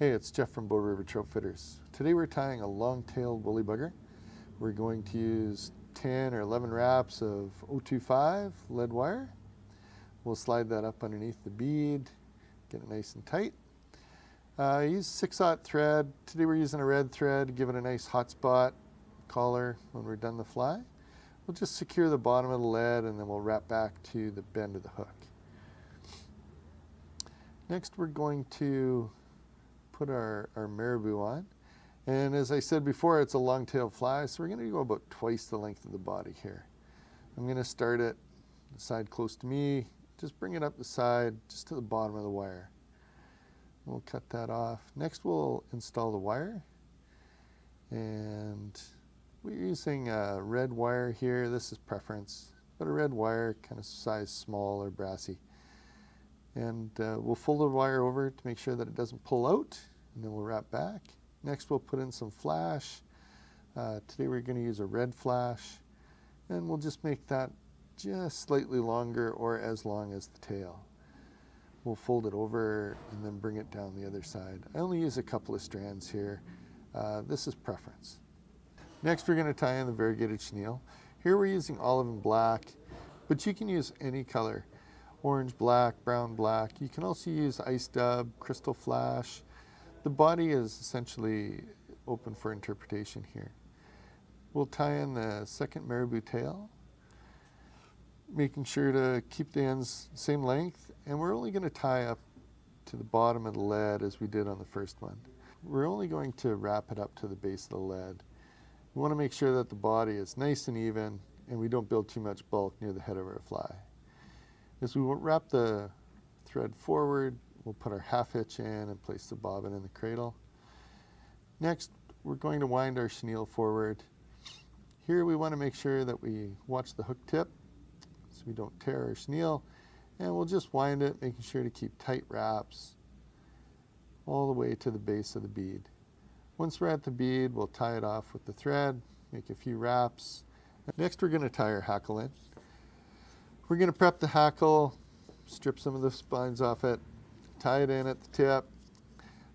Hey, it's Jeff from Bow River Troutfitters. Today we're tying a long-tailed woolly bugger. We're going to use 10 or 11 wraps of 025 lead wire. We'll slide that up underneath the bead, get it nice and tight. Use 6/0 thread. Today we're using a red thread, give it a nice hot spot collar when we're done the fly. We'll just secure the bottom of the lead and then we'll wrap back to the bend of the hook. Next we're going to put our marabou on. And as I said before, it's a long-tailed fly, so we're going to go about twice the length of the body here. I'm going to start at the side close to me, just bring it up the side, just to the bottom of the wire. We'll cut that off. Next we'll install the wire. And we're using a red wire here. This is preference, but a red wire, kind of size small or brassy. And we'll fold the wire over to make sure that it doesn't pull out, and then we'll wrap back. Next we'll put in some flash. Today we're going to use a red flash, and we'll just make that just slightly longer or as long as the tail. We'll fold it over and then bring it down the other side. I only use a couple of strands here. This is preference. Next we're going to tie in the variegated chenille. Here we're using olive and black, but you can use any color. Orange, black, brown, black. You can also use ice dub, crystal flash. The body is essentially open for interpretation here. We'll tie in the second marabou tail, making sure to keep the ends same length, and we're only going to tie up to the bottom of the lead as we did on the first one. We're only going to wrap it up to the base of the lead. We want to make sure that the body is nice and even and we don't build too much bulk near the head of our fly. As we wrap the thread forward, we'll put our half hitch in and place the bobbin in the cradle. Next, we're going to wind our chenille forward. Here we want to make sure that we watch the hook tip so we don't tear our chenille, and we'll just wind it, making sure to keep tight wraps all the way to the base of the bead. Once we're at the bead, we'll tie it off with the thread, make a few wraps. Next, we're going to tie our hackle in. We're going to prep the hackle, strip some of the spines off it, tie it in at the tip.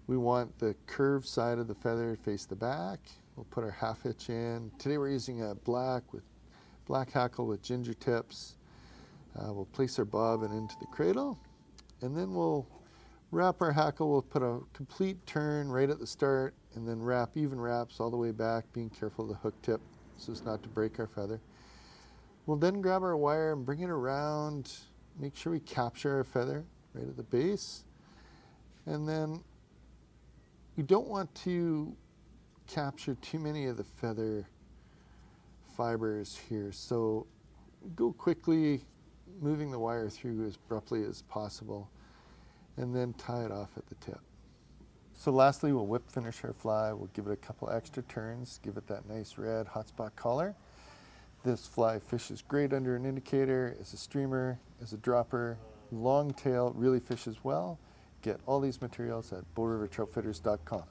We want the curved side of the feather to face the back. We'll put our half hitch in. Today we're using a black hackle with ginger tips. We'll place our bobbin into the cradle, and then we'll wrap our hackle. We'll put a complete turn right at the start, and then wrap even wraps all the way back, being careful of the hook tip so as not to break our feather. We'll then grab our wire and bring it around, make sure we capture our feather right at the base. And then we don't want to capture too many of the feather fibers here. So go quickly, moving the wire through as abruptly as possible, and then tie it off at the tip. So lastly, we'll whip finish our fly. We'll give it a couple extra turns, give it that nice red hotspot collar. This fly fishes great under an indicator, as a streamer, as a dropper, long tail, really fishes well. Get all these materials at bowrivertroutfitters.com.